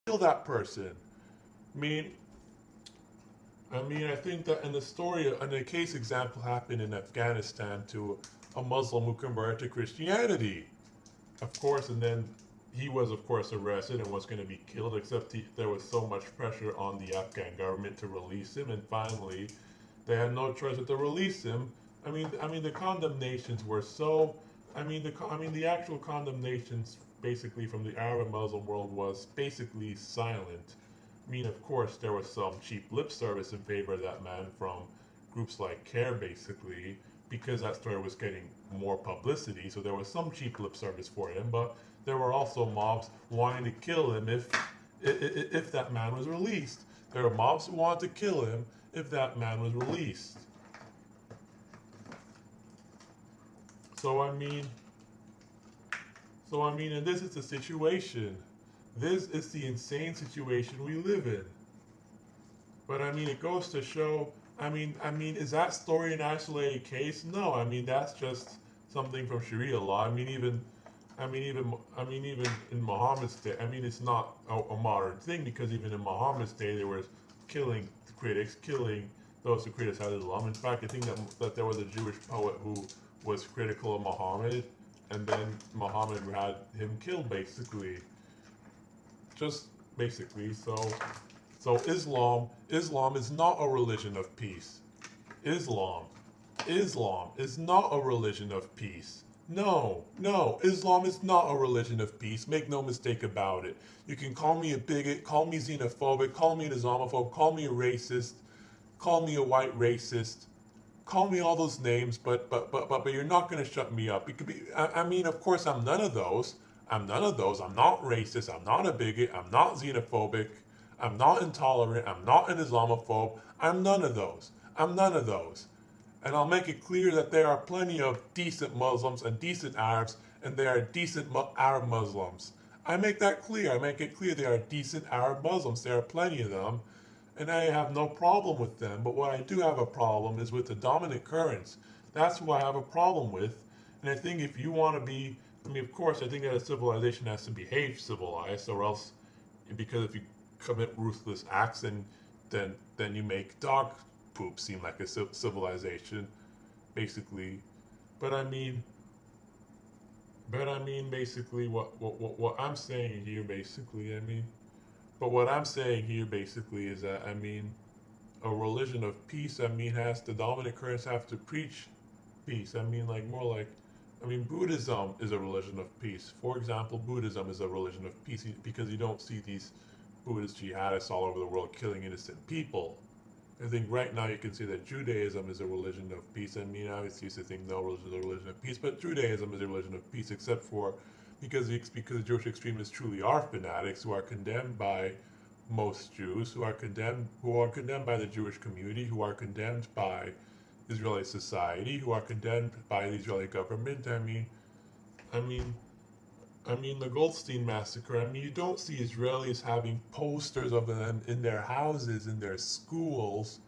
kill that person. I mean, I think that in the story, in the case example happened in Afghanistan to a Muslim who converted to Christianity, of course, and then he was, of course, arrested and was going to be killed. Except there was so much pressure on the Afghan government to release him, and finally, they had no choice but to release him. The condemnations were so. The actual condemnations, basically from the Arab and Muslim world, was basically silent. Of course, there was some cheap lip service in favor of that man from groups like CARE, basically, because that story was getting more publicity. So there was some cheap lip service for him, but there were also mobs wanting to kill him if that man was released. There were mobs who wanted to kill him if that man was released. So and this is the situation. This is the insane situation we live in. But it goes to show. Is that story an isolated case? No. That's just something from Sharia law. Even in Muhammad's day. It's not a modern thing, because even in Muhammad's day, they were killing critics, killing those who criticized Islam. In fact, I think that there was a Jewish poet who was critical of Muhammad, and then Muhammad had him killed, basically. Just basically. So Islam is not a religion of peace. Islam is not a religion of peace. No, Islam is not a religion of peace. Make no mistake about it. You can call me a bigot, call me xenophobic, call me an Islamophobe, call me a racist, call me a white racist, call me all those names, but you're not going to shut me up. Of course, I'm none of those. I'm not racist. I'm not a bigot. I'm not xenophobic. I'm not intolerant. I'm not an Islamophobe. I'm none of those. And I'll make it clear that there are plenty of decent Muslims and decent Arabs, and there are decent Arab Muslims. I make that clear. I make it clear there are decent Arab Muslims. There are plenty of them, and I have no problem with them. But what I do have a problem is with the dominant currents. That's what I have a problem with. And I think if you want to be, of course, I think that a civilization has to behave civilized, or else, because if you commit ruthless acts, then you make dog poop seem like a civilization, basically. But basically, what I'm saying here, basically, what I'm saying here, basically, is that a religion of peace. Has the dominant currents have to preach peace. Buddhism is a religion of peace. For example, Buddhism is a religion of peace, because you don't see these Buddhist jihadists all over the world killing innocent people. I think right now you can see that Judaism is a religion of peace. Obviously, used to think no religion is a religion of peace, but Judaism is a religion of peace, except for because the Jewish extremists truly are fanatics who are condemned by most Jews, who are condemned by the Jewish community, who are condemned by Israeli society, who are condemned by the Israeli government. The Goldstein massacre. You don't see Israelis having posters of them in their houses, in their schools,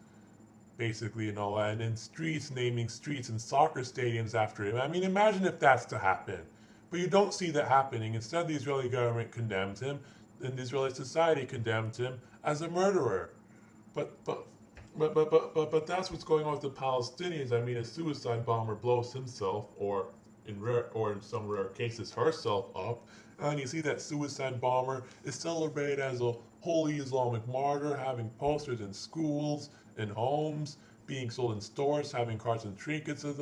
basically, and all that, and in streets, naming streets and soccer stadiums after him. Imagine if that's to happen. But you don't see that happening. Instead, the Israeli government condemns him, and the Israeli society condemns him as a murderer. But that's what's going on with the Palestinians. A suicide bomber blows himself, or in some rare cases herself up, and you see that suicide bomber is celebrated as a holy Islamic martyr, having posters in schools, in homes, being sold in stores, having cards and trinkets of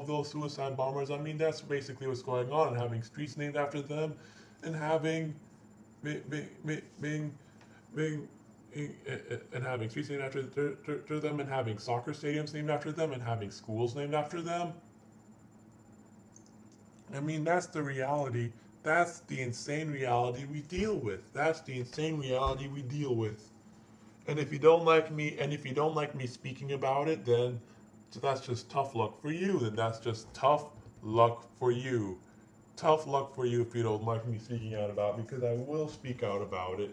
those suicide bombers. That's basically what's going on, and having streets named after them, and having streets named after them, and having soccer stadiums named after them, and having schools named after them. That's the reality. That's the insane reality we deal with. And if you don't like me speaking about it, then that's just tough luck for you. Tough luck for you if you don't like me speaking out about it, because I will speak out about it.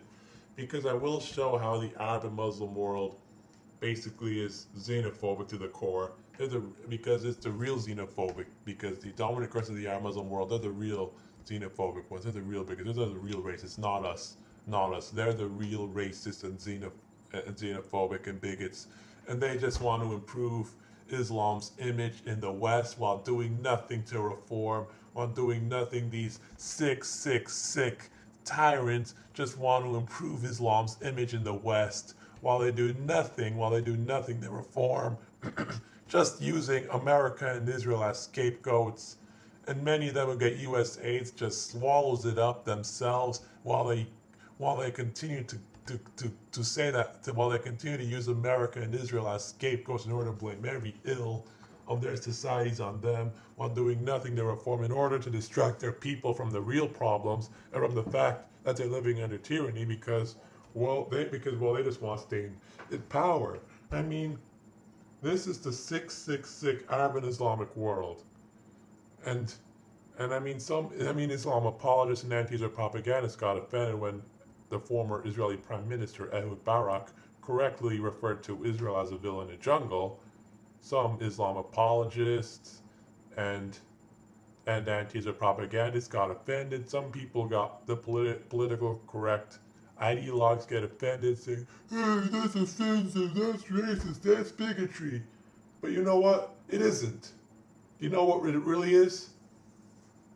Because I will show how the Arab and Muslim world basically is xenophobic to the core. Because it's the real xenophobic, because the dominant currents of the Arab Muslim world, they're the real xenophobic ones, they're the real bigots, they're the real racists, not us. not us. They're the real racists and xenophobic and bigots, and they just want to improve Islam's image in the West while doing nothing to reform, while doing nothing. These sick tyrants just want to improve Islam's image in the West while they do nothing, to reform, just using America and Israel as scapegoats. And many of them will get U.S. aid, just swallows it up themselves while they continue to say that, while they continue to use America and Israel as scapegoats in order to blame every ill of their societies on them, while doing nothing to reform in order to distract their people from the real problems and from the fact that they're living under tyranny because they just want to stay in power. I mean, this is the sick Arab and Islamic world. And I mean Islam apologists and anti-Israel propagandists got offended when the former Israeli Prime Minister Ehud Barak correctly referred to Israel as a villain in the jungle. Some Islam apologists and anti-Israel propagandists got offended. Some people got the political correct ideologues get offended, saying, "Hey, that's offensive, that's racist, that's bigotry." But you know what? It isn't. You know what it really is?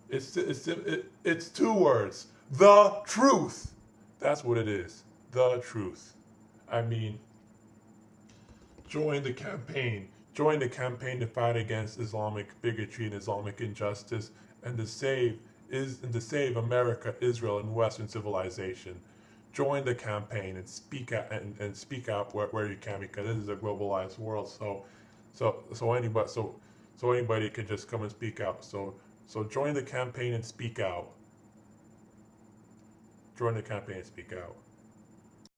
It's two words. The truth. That's what it is. The truth. I mean, join the campaign. Join the campaign to fight against Islamic bigotry and Islamic injustice, and to save America, Israel, and Western civilization. Join the campaign and speak out and speak out where you can, because this is a globalized world. So anybody can just come and speak out. So join the campaign and speak out. Join the campaign and speak out.